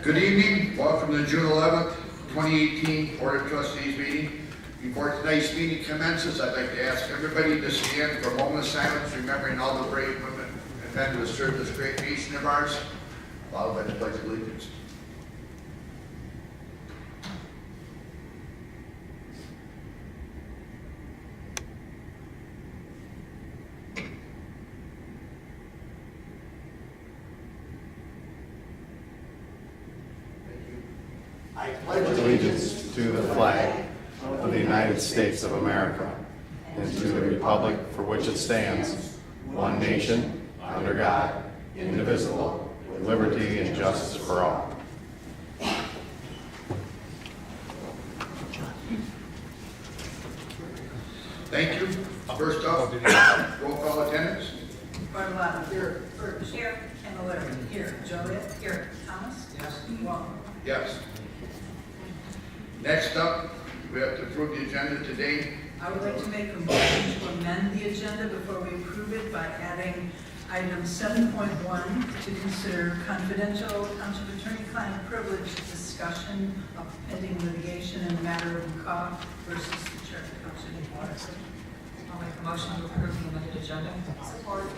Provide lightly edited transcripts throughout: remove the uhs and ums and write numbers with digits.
Good evening. Welcome to the June 11th, 2018 Board of Trustees meeting. Before tonight's meeting commences, I'd like to ask everybody to stand for a moment of silence, remembering all the brave women and men who have served this great nation of ours, followed by the Pledge of Allegiance. I pledge Allegiance to the flag of the United States of America and to the republic for which it stands, one nation, under God, indivisible, with liberty and justice for all. Thank you. First up, roll call attendance. Bartolata. Here. Burke. Here. Camilleri. Here. Joliet. Here. Thomas. Yes. Walton. Yes. Next up, we have to approve the agenda today. I would like to make a motion to amend the agenda before we approve it by adding item 7.1 to consider confidential township attorney-client privilege discussion of pending litigation in the matter of McCaw versus the Church of Township Water. I'll make a motion to approve the amended agenda. Support. I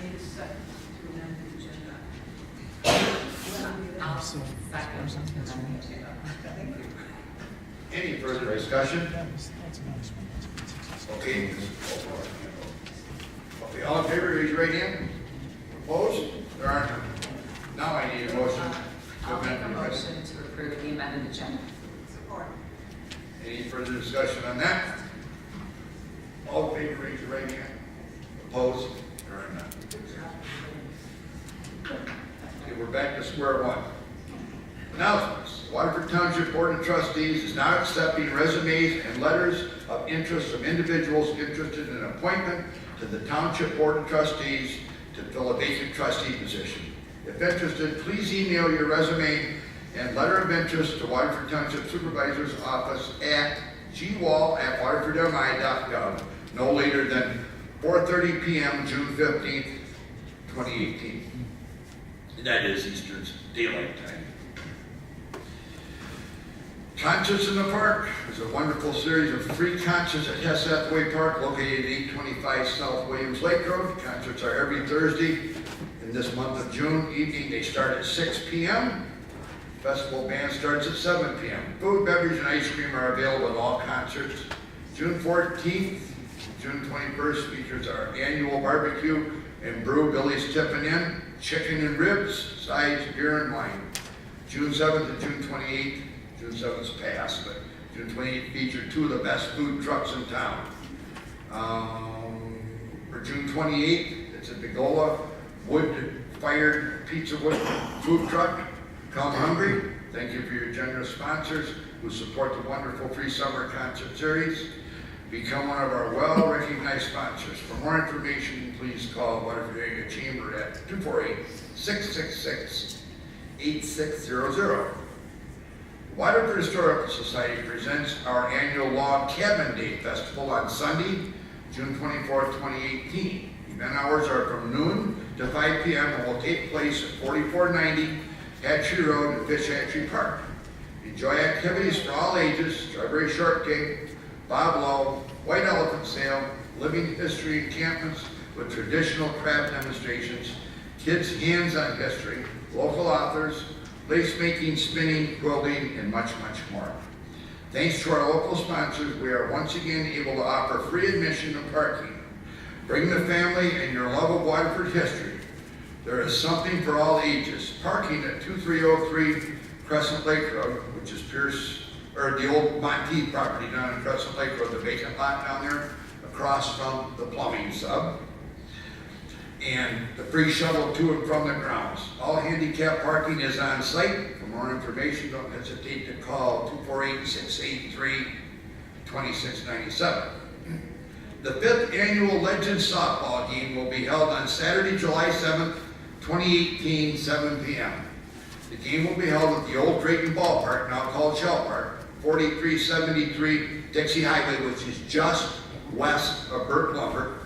need a second to amend the agenda. I'll second the amendment. Thank you. Any further discussion? Okay. Okay, all in favor, raise your right hand. Opposed? There are none. Now I need a motion to I'll make a amend the agenda. motion to approve the amended agenda. Support. Any further discussion on that? All in favor, raise your right hand. Opposed? There are none. Okay, we're back to square one. Announcements. Waterford Township Board of Trustees is now accepting resumes and letters of interest from individuals interested in an appointment to the Township Board of Trustees to fill a vacant trustee position. If interested, please email your resume and letter of interest to Waterford Township Supervisor's Office at gwall@waterfordmi.gov no later than 4:30 p.m. June 15th, 2018. And that is Eastern Daylight Time. Concerts in the Park is a wonderful series of free concerts at Hess Hathaway Park, located at 825 South Williams Lake Road. Concerts are every Thursday in this month of June. Evening, they start at 6 p.m. Festival band starts at 7 p.m. Food, beverage, and ice cream are available at all concerts. June 14th, June 21st features our annual barbecue and brew, Billy's Tippin' In, chicken and ribs, sides, beer and wine. June 7th and June 28th. June 7th's passed, but June 28th featured two of the best food trucks in town. For June 28th, it's a Bigola wood-fired pizza wood food truck. Come hungry. Thank you for your generous sponsors who support the wonderful free summer concert series. Become one of our well-recognized sponsors. For more information, please call Waterford Area Chamber at 248-666-8600. Waterford Historical Society presents our annual Log Cabin Day Festival on Sunday, June 24th, 2018. Event hours are from noon to 5 p.m. and will take place at 4490 Hatchery Road in Fish Hatchery Park. Enjoy activities for all ages, strawberry shortcake, bob low, white elephant sale, living history encampments with traditional craft demonstrations, kids' hands-on history, local authors, lace making, spinning, quilting, and much, much more. Thanks to our local sponsors, we are once again able to offer free admission and parking. Bring the family and your love of Waterford history. There is something for all ages. Parking at 2303 Crescent Lake Road, which is the old Monteith property down on Crescent Lake Road, the vacant lot down there, across from the plumbing sub. And the free shuttle to and from the grounds. All handicap parking is on site. For more information, don't hesitate to call 248-683-2697. The 5th annual Legends softball game will be held on Saturday, July 7th, 2018, 7 p.m. The game will be held at the old Drayton Ballpark, now called Shell Park, 4373 Dixie Highway, which is just west of Burke Lumber.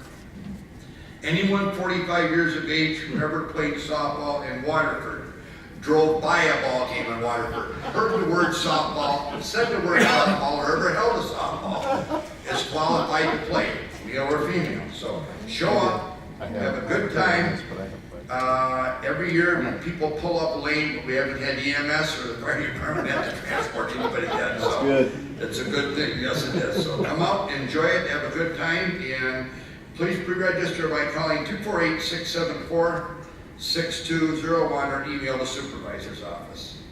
Anyone 45 years of age who ever played softball in Waterford drove by a ball game in Waterford, heard the word softball, said the word softball, or ever held a softball, is qualified to play, male or female. So show up, have a good time. Every year when people pull up lane, but we haven't had EMS or the fire department have to transport anybody yet. So good. it's a good thing, yes it is. So come out, enjoy it, have a good time, and please pre-register by calling 248-674-6201 or email the supervisor's office.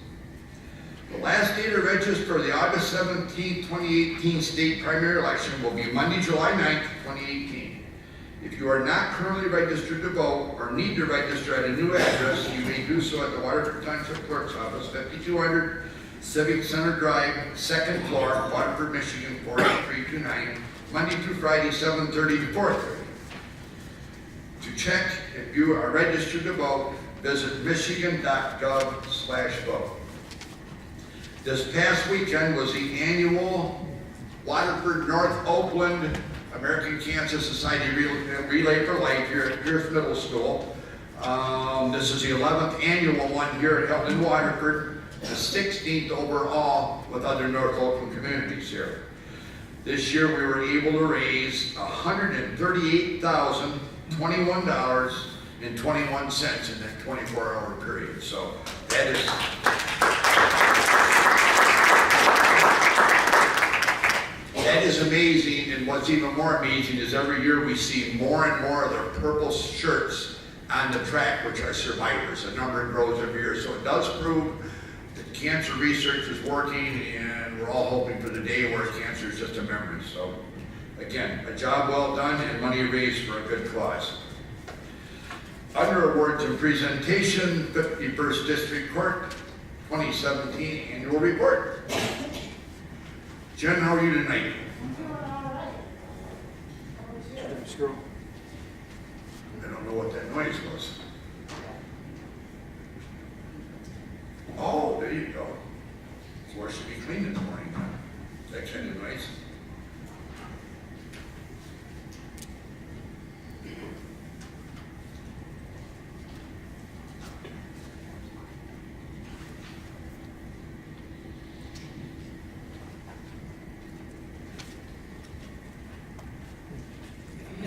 The last day to register for the August 17, 2018 state primary election will be Monday, July 9th, 2018. If you are not currently registered to vote or need to register at a new address, you may do so at the Waterford Township Clerk's Office, 5200 Civic Center Drive, 2nd floor, Waterford, Michigan, 48329, Monday through Friday, 7:30 to 4:30. To check if you are registered to vote, visit michigan.gov/vote. This past weekend was the annual Waterford North Oakland American Cancer Society Relay for Life here at Pierce Middle School. This is the 11th annual one here held in Waterford, the 16th overall with other North Oakland communities here. This year we were able to raise $138,021.21 in that 24-hour period. So that is... That is amazing, and what's even more amazing is every year we see more and more of their purple shirts on the track, which are survivors. The number grows every year, so it does prove that cancer research is working, and we're all hoping for the day where cancer is just a memory. So, again, a job well done and money raised for a good cause. Under awards and presentation, 51st District Court, 2017 Annual Report. Jen, how are you tonight? I don't know what that noise was. Oh, there you go. Floor should be clean in the morning, huh? That kind of noise.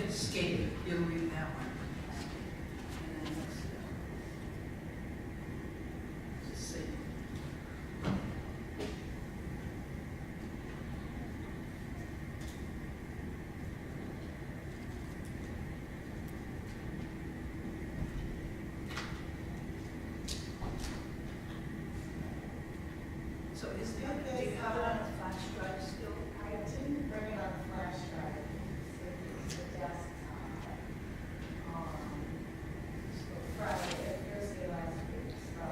Escape, you'll read that one. And then just see. So is the, do you have it on a flash drive still? I didn't bring it on the flash drive. It's the desktop. So Friday, Thursday last week, so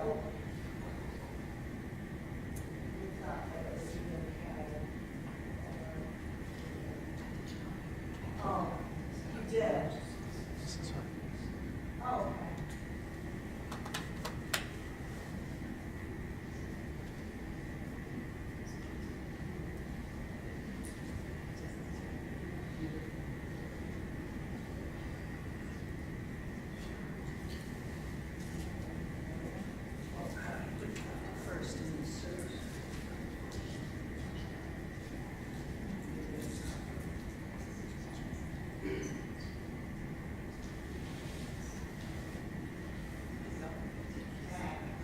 we thought that it was significant. Oh, you did? Oh, okay. First in the search.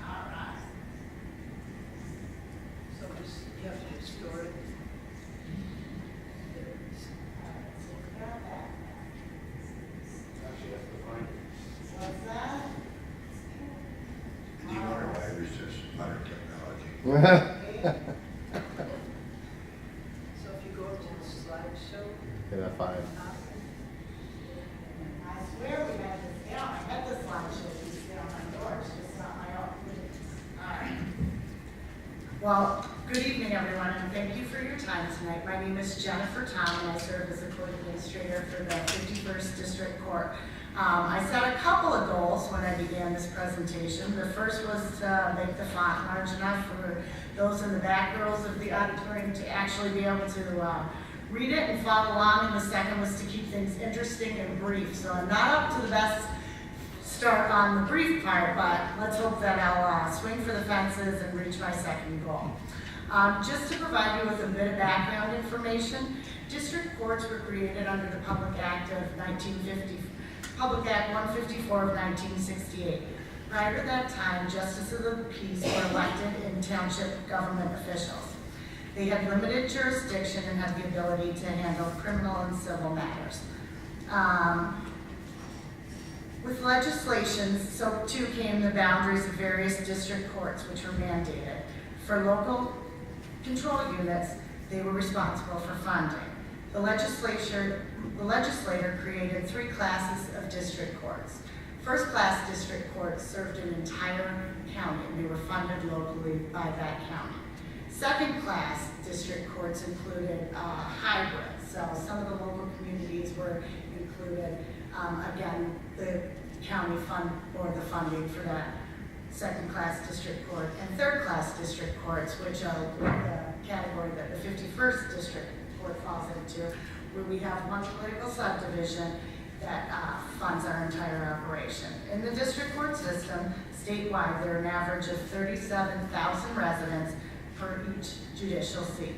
All right. So just, you have to store it. So we got that. What's that? Do you wonder why there's just modern technology? So if you go to the slideshow. Okay, that 5. I swear we had this down. I had this slideshow piece down my door. It's just not my own. All right. Well, good evening, everyone, and thank you for your time tonight. My name is Jennifer Tom, and I serve as a court administrator for the 51st District Court. I set a couple of goals when I began this presentation. The first was to make the font large enough for those in the back rows of the auditorium to actually be able to read it and follow along, and the second was to keep things interesting and brief. So I'm not up to the best start on the brief part, but let's hope that I'll swing for the fences and reach my second goal. Just to provide you with a bit of background information, district courts were created under the Public Act 154 of 1968. Prior to that time, justices of the peace were elected in township government officials. They had limited jurisdiction and had the ability to handle criminal and civil matters. With legislation, so too came the boundaries of various district courts, which were mandated. For local control units, they were responsible for funding. The legislator created 3 classes of district courts. First class district courts served an entire county, and they were funded locally by that county. Second class district courts included hybrids, so some of the local communities were included. Again, the county fund or the funding for that second class district court, and third class district courts, which are the category that the 51st district court falls into, where we have one political subdivision that funds our entire operation. In the district court system, statewide, there are an average of 37,000 residents per each judicial seat.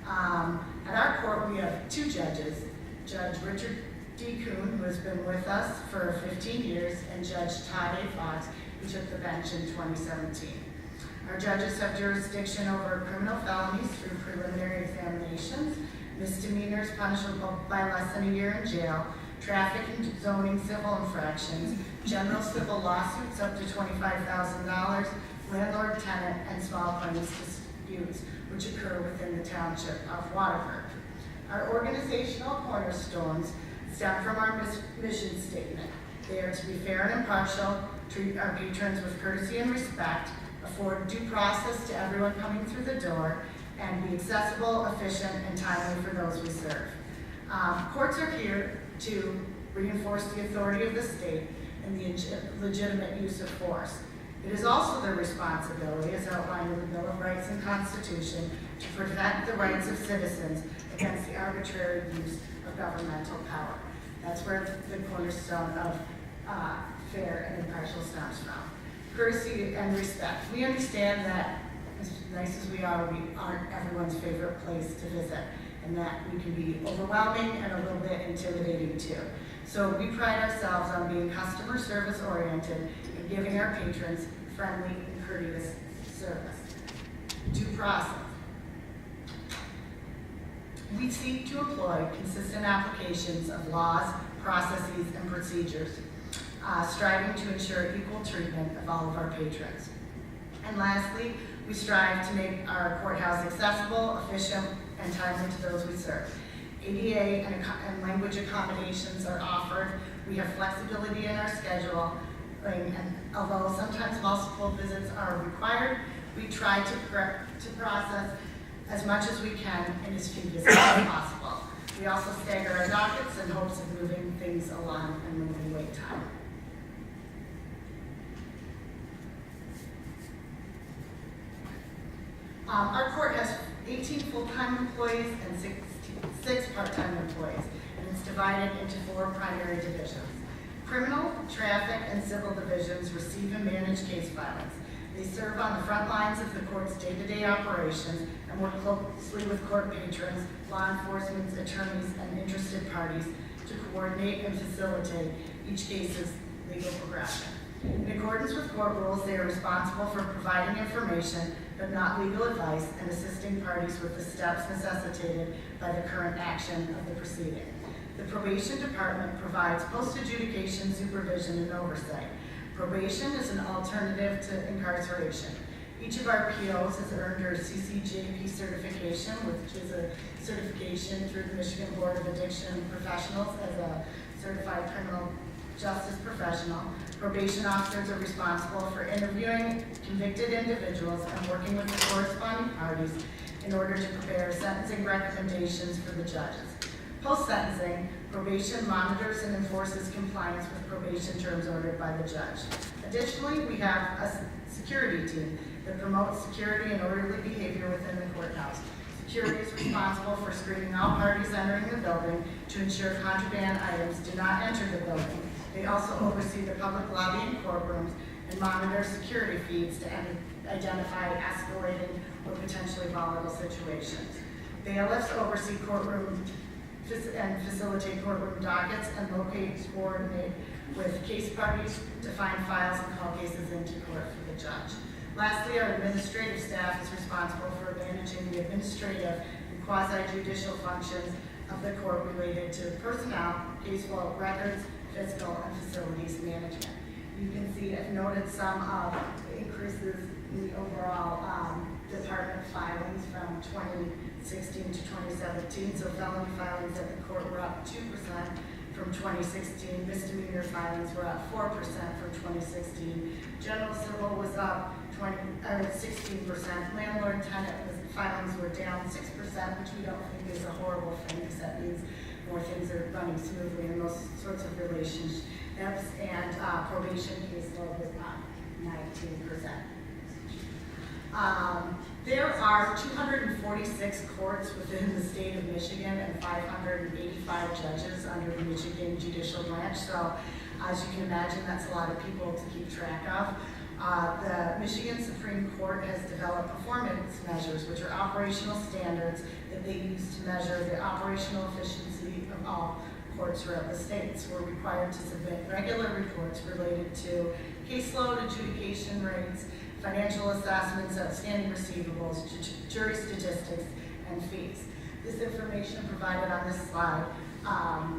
At our court, we have 2 judges, Judge Richard D. Kuhn, who has been with us for 15 years, and Judge Todd A. Fox, who took the bench in 2017. Our judges have jurisdiction over criminal felonies through preliminary examinations, misdemeanors punishable by less than a year in jail, traffic and zoning civil infractions, general civil lawsuits up to $25,000, landlord-tenant, and small claims disputes, which occur within the township of Waterford. Our organizational cornerstones stem from our mission statement. They are to be fair and impartial, treat our patrons with courtesy and respect, afford due process to everyone coming through the door, and be accessible, efficient, and timely for those we serve. Courts are here to reinforce the authority of the state and the legitimate use of force. It is also their responsibility, as outlined in the Bill of Rights and Constitution, to protect the rights of citizens against the arbitrary use of governmental power. That's where the cornerstone of fair and impartial stems from. Courtesy and respect. We understand that, as nice as we aren't everyone's favorite place to visit, and that we can be overwhelming and a little bit intimidating too. So we pride ourselves on being customer service oriented and giving our patrons friendly and courteous service. Due process. We seek to employ consistent applications of laws, processes, and procedures, striving to ensure equal treatment of all of our patrons. And lastly, we strive to make our courthouse accessible, efficient, and timely to those we serve. ADA and language accommodations are offered. We have flexibility in our schedule, and although sometimes multiple visits are required, we try to process as much as we can in as few visits as possible. We also stagger our dockets in hopes of moving things along and moving wait time. Our court has 18 full-time employees and six part-time employees, and it's divided into 4 primary divisions. Criminal, traffic, and civil divisions receive and manage case filings. They serve on the front lines of the court's day-to-day operations and work closely with court patrons, law enforcement, attorneys, and interested parties to coordinate and facilitate each case's legal progression. In accordance with court rules, they are responsible for providing information, but not legal advice, and assisting parties with the steps necessitated by the current action of the proceeding. The probation department provides post-adjudication supervision and oversight. Probation is an alternative to incarceration. Each of our POs has earned their CCJP certification, which is a certification through the Michigan Board of Addiction Professionals as a certified criminal justice professional. Probation officers are responsible for interviewing convicted individuals and working with the corresponding parties in order to prepare sentencing recommendations for the judges. Post-sentencing, probation monitors and enforces compliance with probation terms ordered by the judge. Additionally, we have a security team that promotes security and orderly behavior within the courthouse. Security is responsible for screening all parties entering the building to ensure contraband items do not enter the building They also oversee the public lobby and courtrooms and monitor security feeds to identify escalating or potentially volatile situations. Bailiffs oversee courtroom and facilitate courtroom dockets and locate, coordinate with case parties to find files and call cases into court for the judge. Lastly, our administrative staff is responsible for managing the administrative and quasi-judicial functions of the court related to personnel, case flow, records, fiscal, and facilities management. You can see I've noted some of the increases in the overall department filings from 2016 to 2017. So felony filings at the court were up 2% from 2016. Misdemeanor filings were up 4% from 2016. General civil was up 16%. Landlord-tenant filings were down 6%, which we don't think is a horrible thing because that means more things are running smoothly in those sorts of relationships. And probation caseload was up 19%. There are 246 courts within the state of Michigan and 585 judges under the Michigan Judicial Branch. So as you can imagine, that's a lot of people to keep track of. The Michigan Supreme Court has developed performance measures, which are operational standards that they use to measure the operational efficiency of all courts throughout the states. We're required to submit regular reports related to caseload, adjudication rates, financial assessments, outstanding receivables, jury statistics, and fees. This information provided on this slide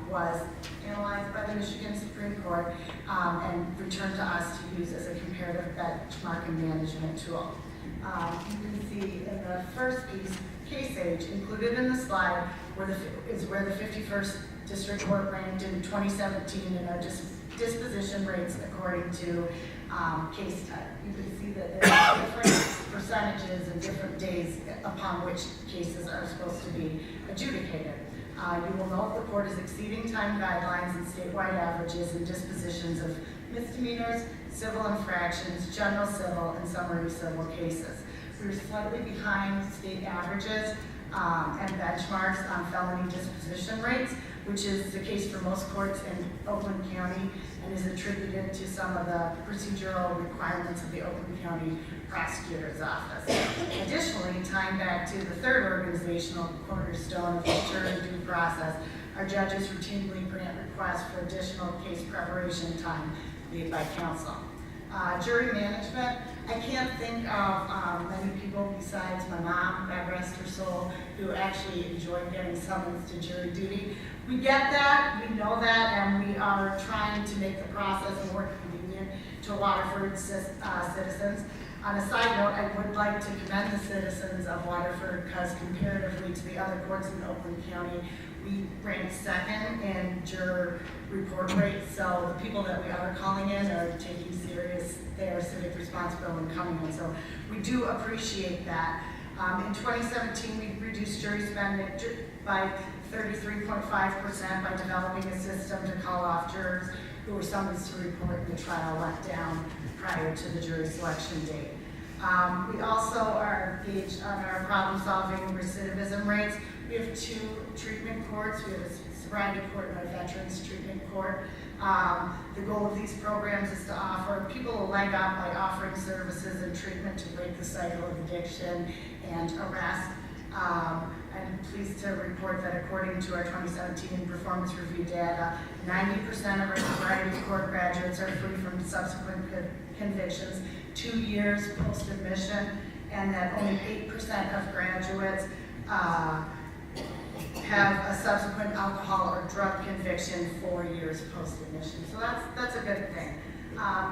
was analyzed by the Michigan Supreme Court and returned to us to use as a comparative benchmark and management tool. You can see in the first piece, case age, included in the slide is where the 51st District Court ranked in 2017 in our disposition rates according to case type. You can see that there are different percentages and different days upon which cases are supposed to be adjudicated. You will note the court is exceeding time guidelines and statewide averages in dispositions of misdemeanors, civil infractions, general civil, and summary civil cases. We're slightly behind state averages and benchmarks on felony disposition rates, which is the case for most courts in Oakland County and is attributed to some of the procedural requirements of the Oakland County Prosecutor's Office. Additionally, tying back to the third organizational cornerstone of the jury due process, our judges routinely grant requests for additional case preparation time made by counsel. Jury management, I can't think of many people besides my mom, God rest her soul, who actually enjoy getting summons to jury duty. We get that, we know that, and we are trying to make the process more convenient to Waterford citizens. On a side note, I would like to commend the citizens of Waterford because comparatively to the other courts in Oakland County, we ranked second in juror report rates. So the people that we are calling in are taking serious their civic responsibility and coming in. So we do appreciate that. In 2017, we reduced jury spending by 33.5% by developing a system to call off jurors who were summoned to report and the trial let down prior to the jury selection date. We also are engaged on our problem-solving recidivism rates. We have 2 treatment courts. We have a sobriety court and a veterans treatment court. The goal of these programs is to offer people a leg up by offering services and treatment to break the cycle of addiction and arrest. I'm pleased to report that according to our 2017 performance review data, 90% of our sobriety court graduates are free from subsequent convictions 2 years post-admission, and that only 8% of graduates have a subsequent alcohol or drug conviction 4 years post-admission. So that's a good thing.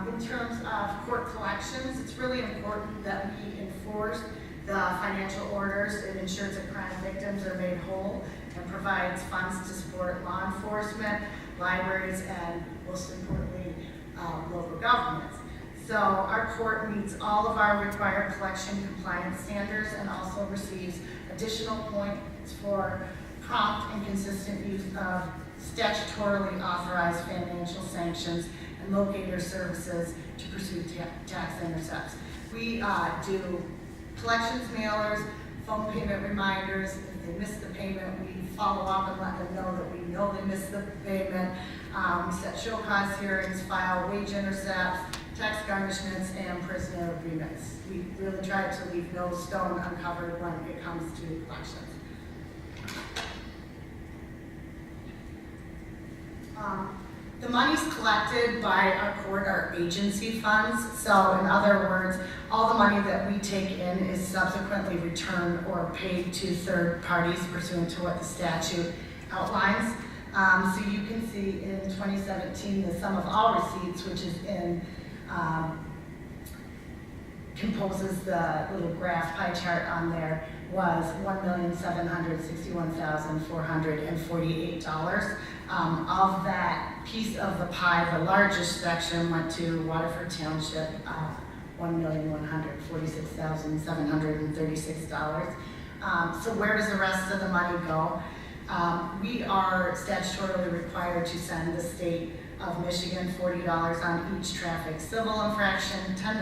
In terms of court collections, it's really important that we enforce the financial orders. It ensures that crime victims are made whole and provides funds to support law enforcement, libraries, and most importantly, local governments. So our court meets all of our required collection compliance standards and also receives additional points for prompt and consistent use of statutorily authorized financial sanctions and locator services to pursue tax intercepts. We do collections mailers, phone payment reminders, if they miss the payment, we follow up and let them know that we know they missed the payment. We set show cause hearings, file wage intercepts, tax garnishments, and prisoner agreements. We really try to leave no stone uncovered when it comes to collections. The monies collected by our court are agency funds. So in other words, all the money that we take in is subsequently returned or paid to third parties pursuant to what the statute outlines. So you can see in 2017, the sum of all receipts, which is in, composes the little graph pie chart on there, was $1,761,448. Of that piece of the pie, the largest section went to Waterford Township, $1,146,736. So where does the rest of the money go? We are statutorily required to send the state of Michigan $40 on each traffic civil infraction, $10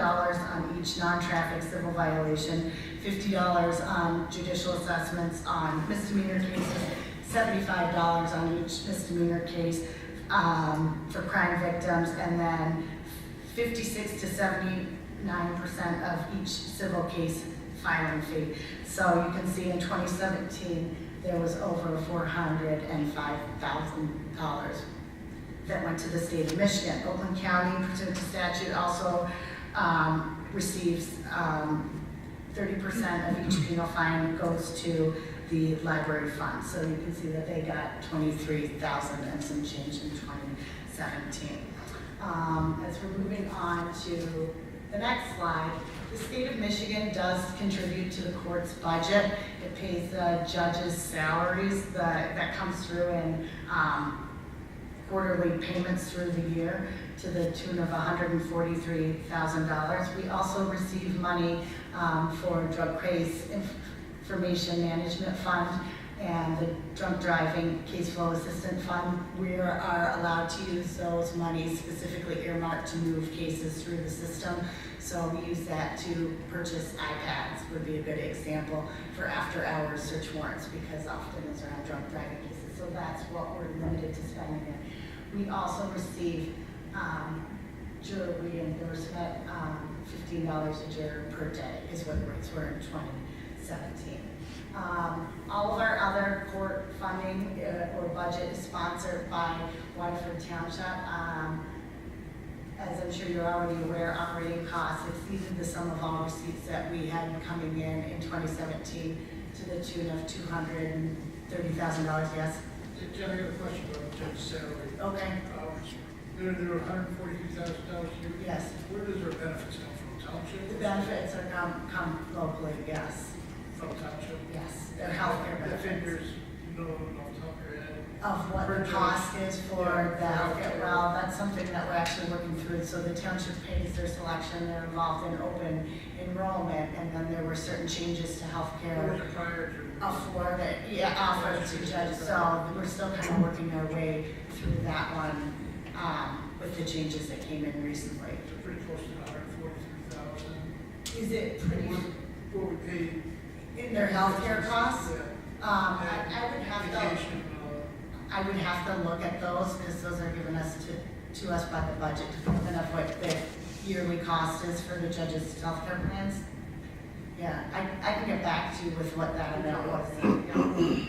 on each non-traffic civil violation, $50 on judicial assessments on misdemeanor cases, $75 on each misdemeanor case for crime victims, and then 56 to 79% of each civil case filing fee. So you can see in 2017, there was over $405,000 that went to the state of Michigan. Oakland County, pursuant to statute, also receives 30% of each penal fine goes to the library fund. So you can see that they got $23,000 and some change in 2017. As we're moving on to the next slide, the state of Michigan does contribute to the court's budget. It pays the judges' salaries that comes through in quarterly payments through the year to the tune of $143,000. We also receive money for drug case information management fund and the drunk driving case flow assistant fund. We are allowed to use those monies specifically earmarked to move cases through the system. So we use that to purchase iPads, would be a good example for after hours search warrants, because often those are on drunk driving cases. So that's what we're limited to spending it. We also receive juror reimbursement, $15 a juror per day is what rates were in 2017. All of our other court funding or budget is sponsored by Waterford Township. As I'm sure you're already aware, operating costs exceeded the sum of all receipts that we had coming in 2017 to the tune of $230,000, yes? Jen, I got a question about the judge's salary. Okay, There are $142,000 a year. yes. Where does their benefits come from? Township? The benefits are come locally, yes, From township? yes. Their healthcare The benefits. figures, no, top of your head. Of what the cost is for Yeah, the healthcare, healthcare. well, that's something that we're actually working through. So the township pays their selection, they're involved in open enrollment, and then there were certain changes to What healthcare was it prior to? offered to judges. So we're still kind of working our way through that one with the changes that came in recently. So pretty close to $143,000. Is it pretty What we paid? in their healthcare costs? Yeah. I would have to. Vacation, I would have to look at those, because those are given us to us by the budget department of what the yearly cost is for the judges' healthcare plans. Yeah, I can get back to you with what that amount was. Yeah.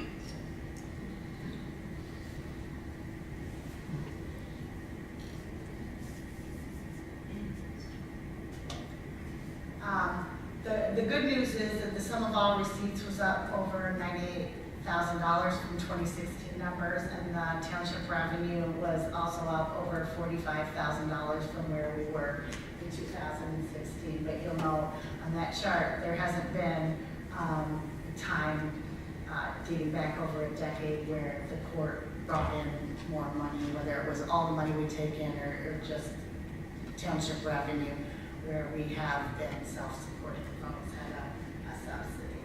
The good news is that the sum of all receipts was up over $98,000 from 2016 numbers, and the township revenue was also up over $45,000 from where we were in 2016. But you'll know on that chart, there hasn't been time dating back over a decade where the court brought in more money, whether it was all the money we take in or just township revenue, where we have been self-supporting. We've always had a subsidy.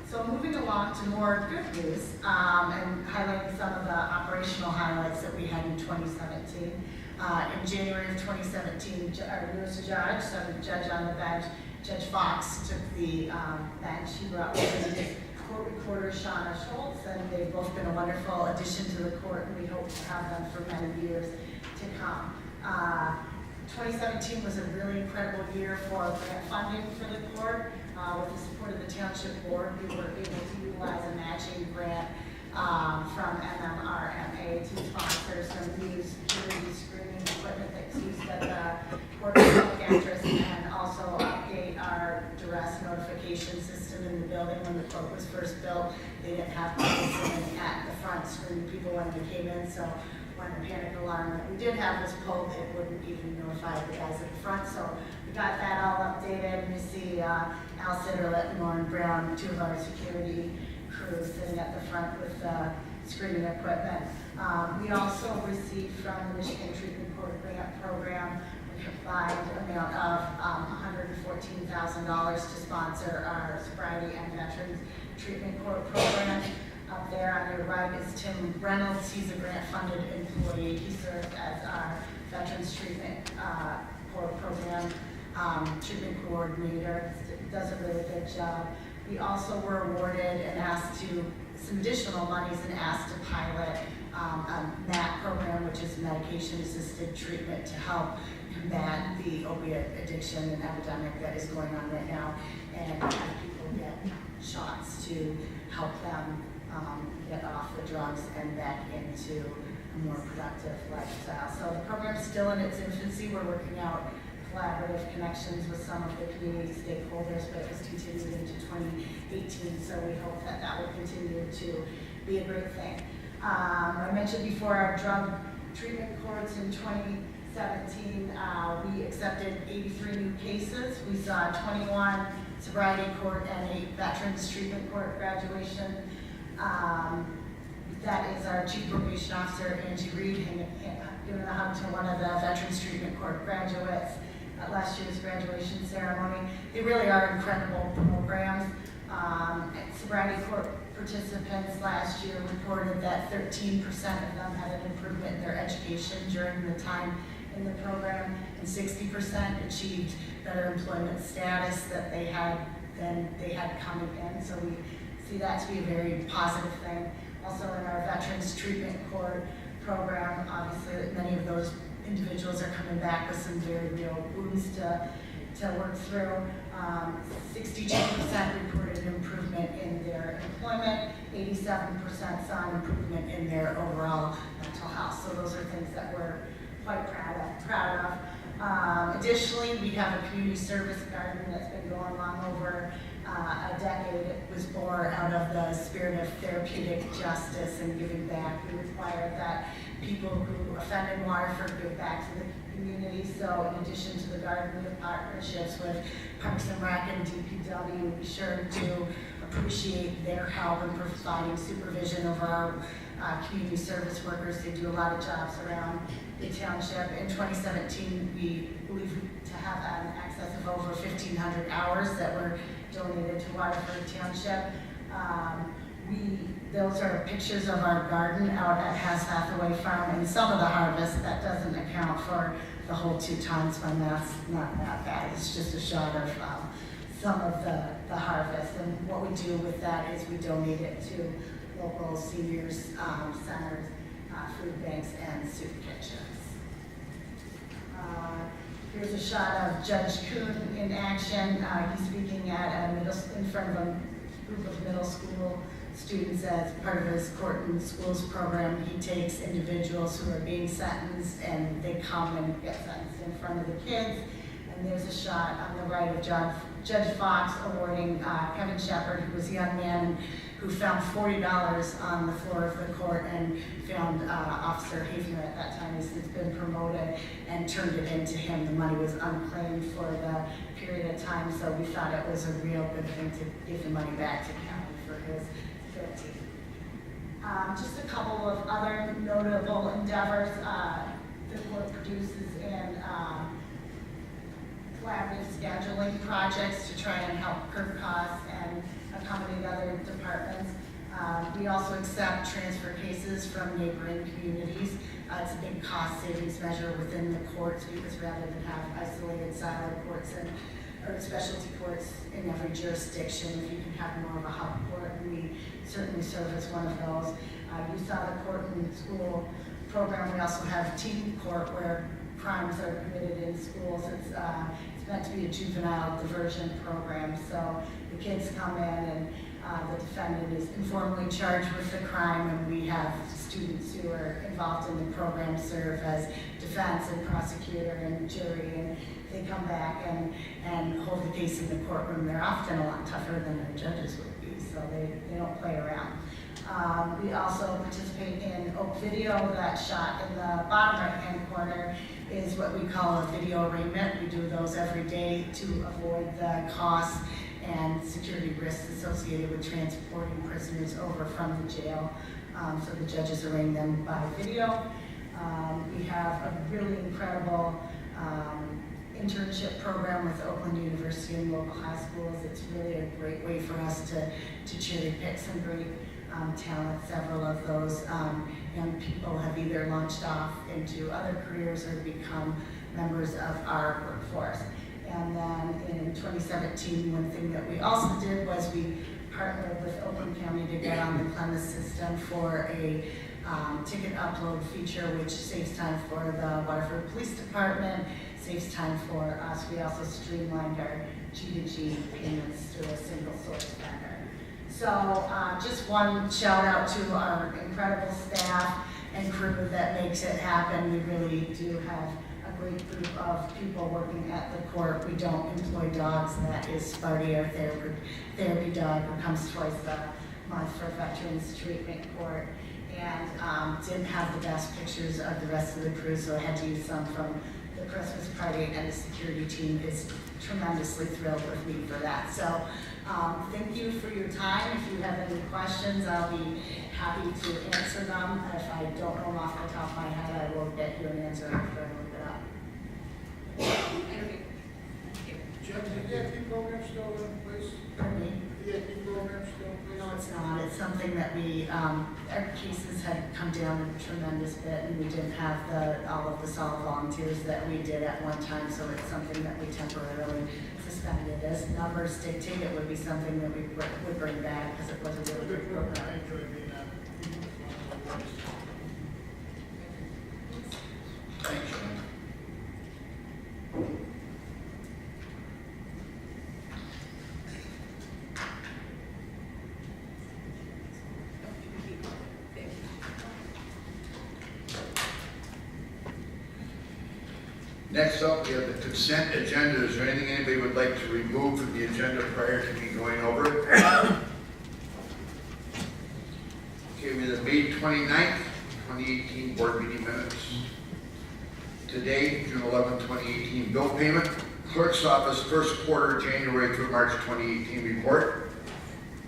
So moving along to more good news and highlighting some of the operational highlights that we had in 2017. In January of 2017, our newest judge, seventh judge on the bench, Judge Fox, took the bench. He brought with him court recorder Shauna Schultz, and they've both been a wonderful addition to the court, and we hope to have them for many years to come. 2017 was a really incredible year for grant funding for the court. With the support of the Township Board, we were able to utilize a matching grant from MMRMA to sponsor some new security screening equipment that's used at the court public address, and also update our duress notification system in the building. When the court was first built, they didn't have people sitting at the front screening people when they came in, so when a panic alarm that we did have was pulled, it wouldn't even notify the guys at the front. So we got that all updated, and you see Al Sitterlet and Lauren Brown, two of our security crews, sitting at the front with screening equipment. We also received from the Michigan Treatment Court Grant Program a combined amount of $114,000 to sponsor our sobriety and veterans treatment court program. Up there on your right is Tim Reynolds. He's a grant-funded employee. He served as our Veterans Treatment Court Program treatment coordinator. Does a really good job. We also were awarded and asked to some additional monies and asked to pilot a MAT program, which is medication-assisted treatment, to help combat the opiate addiction and epidemic that is going on right now, and have people get shots to help them get off the drugs and back into a more productive lifestyle. So the program's still in its infancy. We're working out collaborative connections with some of the community stakeholders, but it was continued into 2018, so we hope that that will continue to be a great thing. I mentioned before our drug treatment courts in 2017, we accepted 83 new cases. We saw 21 sobriety court and 8 veterans treatment court graduation. That is our Chief Probation Officer, Angie Reed, giving a hug to one of the Veterans Treatment Court graduates at last year's graduation ceremony. They really are incredible programs. Sobriety court participants last year reported that 13% of them had an improvement in their education during the time in the program, and 60% achieved better employment status that they had coming in. So we see that to be a very positive thing. Also in our Veterans Treatment Court program, obviously many of those individuals are coming back with some very real wounds to work through. 62% reported an improvement in their employment, 87% saw an improvement in their overall mental health. So those are things that we're quite proud of. Additionally, we have a community service garden that's been going on over a decade. It was born out of the spirit of therapeutic justice and giving back. We require that people who offend in Waterford give back to the community. So in addition to the garden, we have partnerships with Parks and Rec and DPW. Be sure to appreciate their help in providing supervision over our community service workers. They do a lot of jobs around the township. In 2017, we believe to have an excess of over 1,500 hours that were donated to Waterford Township. Those are pictures of our garden out at Has Hathaway Farm, and some of the harvest. That doesn't account for the whole 2 tons, when that's not that bad. It's just a shot of some of the harvest. And what we do with that is we donate it to local seniors centers, food banks, and soup kitchens. Here's a shot of Judge Kuhn in action. He's speaking at in front of a group of middle school students as part of his Court and Schools program. He takes individuals who are being sentenced, and they come and get sentenced in front of the kids. And there's a shot on the right of Judge Fox awarding Kevin Shepard, who was a young man who found $40 on the floor of the court, and found Officer Hafner at that time. He's since been promoted, and turned it into him. The money was unclaimed for the period of time, so we thought it was a real good thing to give the money back to county for his 50. Just a couple of other notable endeavors the court produces in collaborative scheduling projects to try and help curb costs and accommodate other departments. We also accept transfer cases from neighboring communities. It's a big cost savings measure within the courts, because rather than have isolated siloed courts in or specialty courts in every jurisdiction. If you can have more of a hub court, and we certainly serve as one of those. You saw the court and school program. We also have teen court where crimes are committed in schools. It's meant to be a juvenile diversion program. So the kids come in and the defendant is informally charged with the crime, and we have students who are involved in the program serve as defense and prosecutor and jury, and they come back and hold the case in the courtroom. They're often a lot tougher than their judges would be, so they don't play around. We also participate in Oak Video. That shot in the bottom right-hand corner is what we call a video arraignment. We do those every day to avoid the costs and security risks associated with transporting prisoners over from the jail. So the judges arraign them by video. We have a really incredible internship program with Oakland University and local high schools. It's really a great way for us to cherry pick some great talent. Several of those young people have either launched off into other careers or become members of our workforce. And then in 2017, one thing that we also did was we partnered with Oakland County to get on the Clemens system for a ticket upload feature, which saves time for the Waterford Police Department, saves time for us. We also streamlined our G2G payments through a single source vendor. So just one shout out to our incredible staff and crew that makes it happen. We really do have a great group of people working at the court. We don't employ dogs. That is Sparty, our therapy dog, who comes twice a month for Veterans Treatment Court. And didn't have the best pictures of the rest of the crew, so I had to use some from the Christmas party, and the security team is tremendously thrilled with me for that. So thank you for your time. If you have any questions, I'll be happy to answer them. If I don't know them off the top of my head, I will get you an answer after I look it up. Jim, is the EAP program still in place? Pardon me? The EAP program still in place? No, it's not. It's something that we, our cases had come down a tremendous bit, and we didn't have all of the solid volunteers that we did at one time, so it's something that we temporarily suspended. As numbers dictate, it would be something that we would bring back, because it was a really good program. I enjoyed being on. Thanks, Sean. Next up, we have the consent agenda. Is there anything anybody would like to remove from the agenda prior to me going over it? Okay, we have the May 29th, 2018 board meeting minutes. Today, June 11, 2018 bill payment. Clerk's office first quarter January through March 2018 report.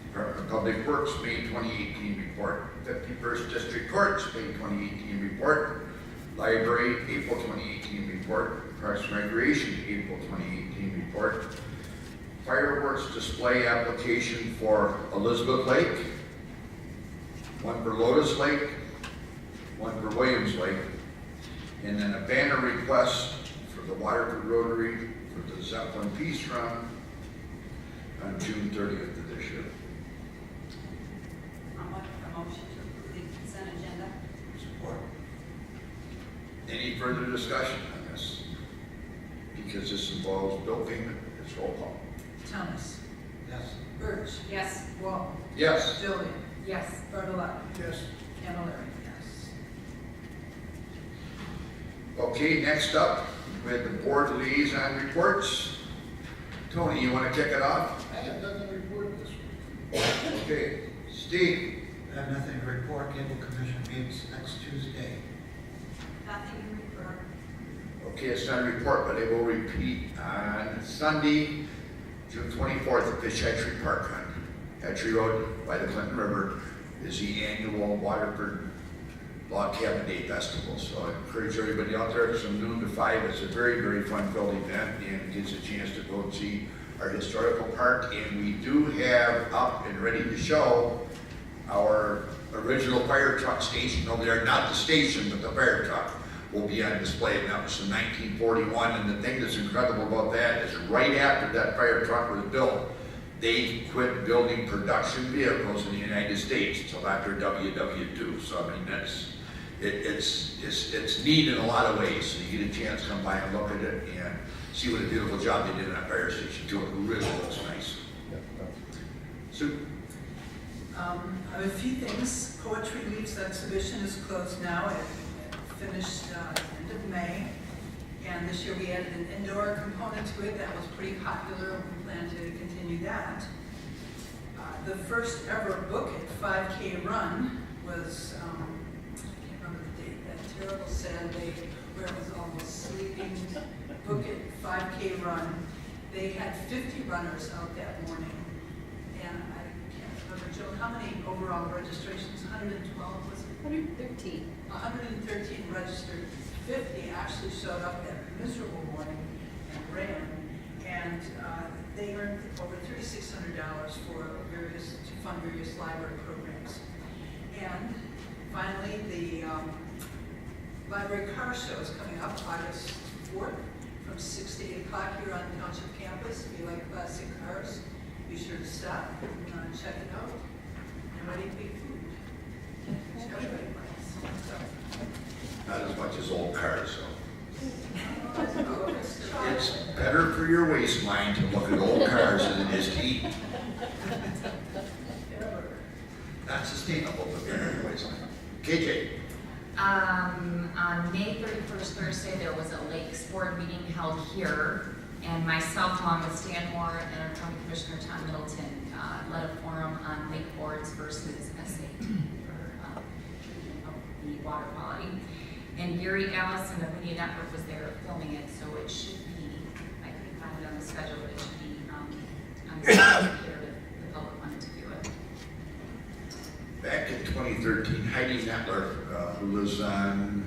Department of Public Works May 2018 report. 51st District Courts May 2018 report. Library, April 2018 report. Parks and Recreation, April 2018 report. Fireworks display application for Elizabeth Lake, one for Lotus Lake, one for Williams Lake, and then a banner request for the Waterford Rotary for the Zeppelin Peace Run on June 30th of this year. I'll make a motion to approve the consent agenda. Support. Any further discussion on this? Because this involves bill payment, it's roll call. Thomas. Yes. Birch. Yes. Wall. Yes. Jillian. Yes. Bartoletta. Yes. Camilleri. Yes. Okay, next up, we have the board liaison reports. Tony, you want to kick it off? I have nothing to report this week. Okay, Steve. I have nothing to report. Cable Commission meets next Tuesday. Nothing to report. Okay, it's not a report, but it will repeat on Sunday, June 24th at Fish Hatchery Park on Hatchery Road by the Clinton River is the annual Waterford Log Cabin Day Festival. So I encourage everybody out there from noon to 5. It's a very, very fun-filled event, and it gives a chance to go and see our historical park. And we do have up and ready to show our original fire truck station over there, not the station, but the fire truck. will be on display, and that was in 1941. And the thing that's incredible about that is right after that fire truck was built, they quit building production vehicles in the United States until after WW2. So I mean, it's neat in a lot of ways. So you get a chance to come by and look at it and see what a beautiful job they did in that fire station too. It really looks nice. Sue? I have a few things. Poetry Leaves exhibition is closed now. It finished end of May. And this year we added an indoor component to it that was pretty popular. We plan to continue that. The first ever Book It 5K run was, I can't remember the date, that terrible Saturday where it was almost sleeping. Book It 5K run. They had 50 runners out that morning. And I can't remember, Joan, how many overall registrations? 112 was it? 113. 113 registered. 50 actually showed up that miserable morning and ran. And they earned over $3,600 to fund various library programs. And finally, the library car show is coming up August 4th from 6 to 8 o'clock here on Township campus. If you like classic cars, be sure to stop and check it out. And ready to be food. Everybody likes. Not as much as old cars, so. It's better for your waistline to look at old cars than it is to eat. Not sustainable, but better for your waistline. KJ? On May 31st, Thursday, there was a Lakes Board meeting held here, and myself, along with Stan Moore and our County Commissioner Tom Middleton, led a forum on lake boards versus SA for the water quality. And Gary Allison of Media Network was there filming it, so it should be, I couldn't find it on the schedule, but it should be on the schedule here if the public wanted to view it. Back in 2013, Heidi Netler, who lives on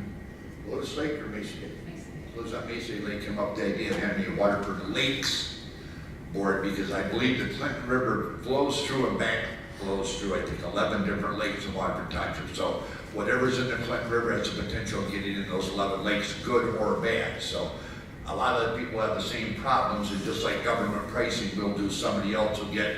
Lotus Lake or Mesa Lake? Lives on Mesa Lake, came up with the idea of having a Waterford Lakes board because I believe the Clinton River flows through and back flows through, I think, 11 different lakes in Waterford Township. So whatever's in the Clinton River has the potential of getting in those 11 lakes, good or bad. So a lot of the people have the same problems, and just like government pricing will do, somebody else will get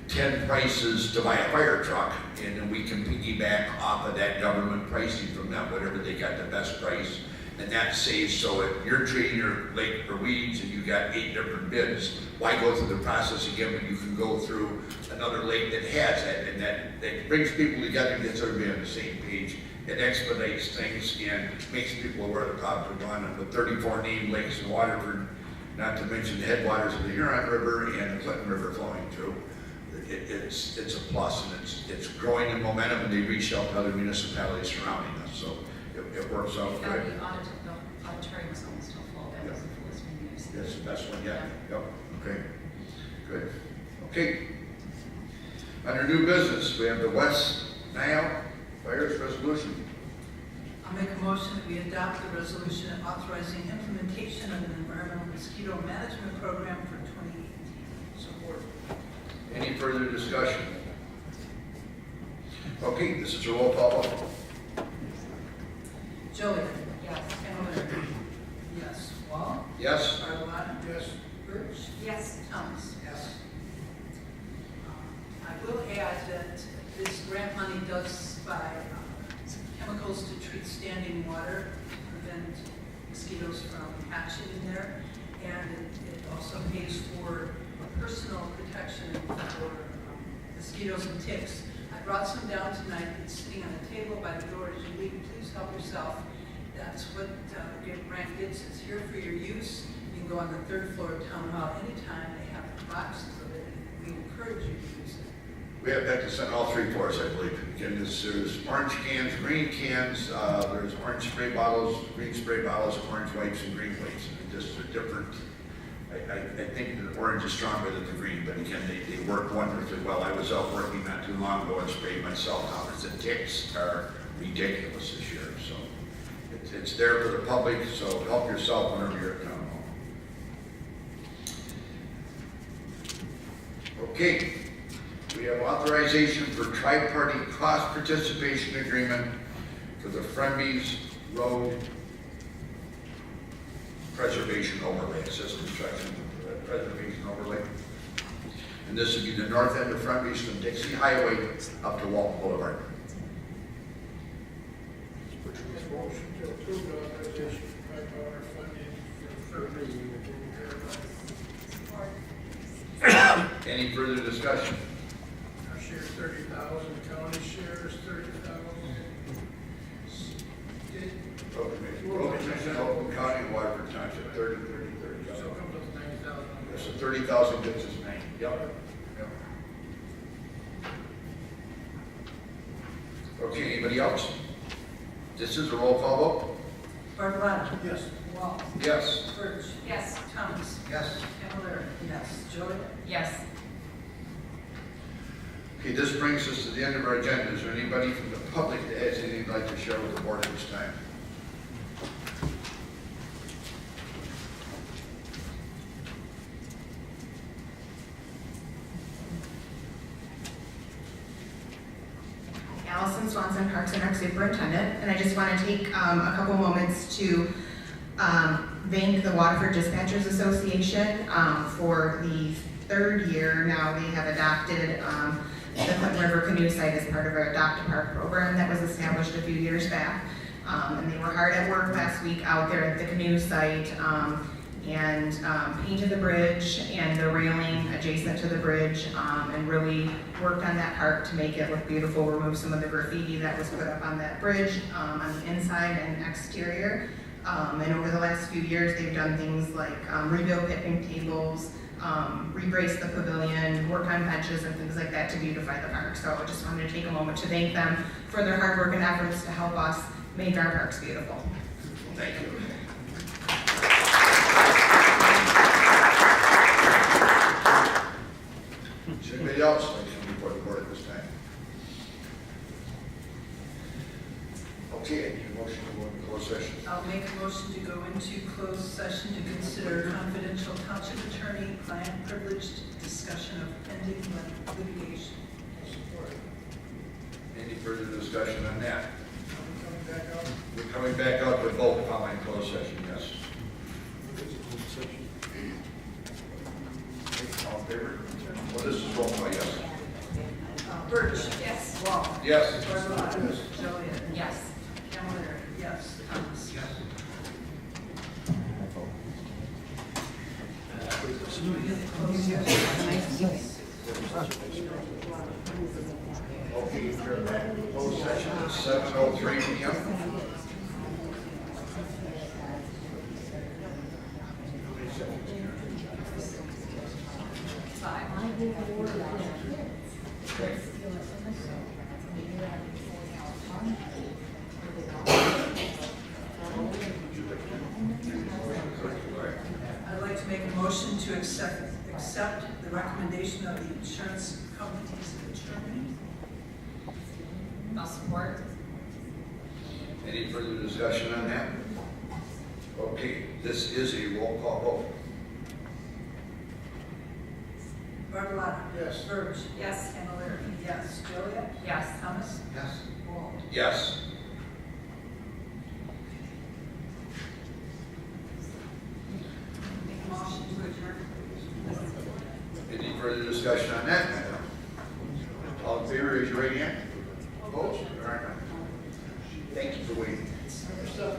10 prices to buy a fire truck, and then we can piggyback off of that government pricing from them, whatever they got the best price. And that saves, so if you're treating your lake for weeds and you got 8 different bids, why go through the process again when you can go through another lake that has it, and that brings people together and gets everybody on the same page. It expedites things and makes people aware of the problems we're going on with 34 named lakes in Waterford, not to mention the headwaters of the Huron River and the Clinton River flowing through. It's a plus, and it's growing in momentum, and they reach out to other municipalities surrounding us, so it works out The good. auditorium was almost full. That was the fullest meeting I've seen. That's the best one yet. Yep, okay, good. Okay. Under new business, we have the West Nile Fires Resolution. I'll make a motion that we adopt the resolution authorizing implementation of an environmental mosquito management program for 2018. Support. Any further discussion? Okay, this is a roll call vote. Jillian. Yes. Campbell. Yes. Wall. Yes? Bartolon. Yes. Birch. Yes. Thomas. Yes. I will add that this grant money does buy chemicals to treat standing water, prevent mosquitoes from hatching in there, and it also pays for personal protection for mosquitoes and ticks. I brought some down tonight. It's sitting on the table by the door as you leave. Please help yourself. That's what grant gets. It's here for your use. You can go on the 3rd floor of Town Hall anytime. They have boxes of it, and we encourage you to use it. We have that to send all 3 floors, I believe. Again, there's orange cans, green cans, there's orange spray bottles, green spray bottles, orange wipes, and green wipes. And just a different, I think the orange is stronger than the green, but again, they work wonderfully well. I was out working not too long ago and sprayed myself out. The ticks are ridiculous this year, so it's there for the public, so help yourself whenever you're at town hall. Okay. We have authorization for tri-party cost participation agreement for the Frembies Road preservation overlay. It says construction preservation overlay. And this would be the north end of Front Beach from Dixie Highway up to Walton Boulevard. Motion to approve the authorization for $5 funding for further. Any further discussion? Our share is 30,000, county share is 30,000. Road Commission, Oakland County, Waterford Township, 30. So it comes up to 90,000. So 30,000 gets us 90. Yep. Okay, anybody else? This is a roll call vote? Barbalata? Yes. Wall? Yes. Birch? Yes. Thomas? Yes. Cavalier? Yes. Joliet? Yes. Okay, this brings us to the end of our agenda. Is there anybody from the public that has anything they'd like to share with the board at this time? Allison Swanson, Parks and Rec Superintendent, and I just want to take a couple moments to thank the Waterford Dispatchers Association for the third year now. They have adopted the Clinton River Canoe Site as part of our Adopt a Park program that was established a few years back. And they were hard at work last week out there at the canoe site and painted the bridge and the railing adjacent to the bridge and really worked on that park to make it look beautiful, remove some of the graffiti that was put up on that bridge on the inside and exterior. And over the last few years, they've done things like rebuild picnic tables, rebrace the pavilion, work on benches and things like that to beautify the park. So I just wanted to take a moment to thank them for their hard work and efforts to help us make our parks beautiful. Thank you. Is there anybody else like to come before the board at this time? Okay, I need a motion to go into closed session. I'll make a motion to go into closed session to consider confidential township attorney-client privileged discussion of pending litigation. Support. Any further discussion on that? Coming back up. We're coming back up with both online closed session, yes. All in favor? Well, this is roll call, yes. Birch? Yes. Wall? Yes. Barbalata? Joliet? Yes. Cavalier? Yes. Thomas? Yes. Okay, we're back in closed session at 7:03 p.m. I'd like to make a motion to accept the recommendation of the insurance company's attorney. I'll support. Any further discussion on that? Okay, this is a roll call vote. Barbalata? Yes. Birch? Yes. Cavalier? Yes. Joliet? Yes. Thomas? Yes. Wall? Yes. Make a motion to adjourn. Any further discussion on that matter? All in favor, raise your right hand. Opposed? All right. Thank you for waiting. Number 7.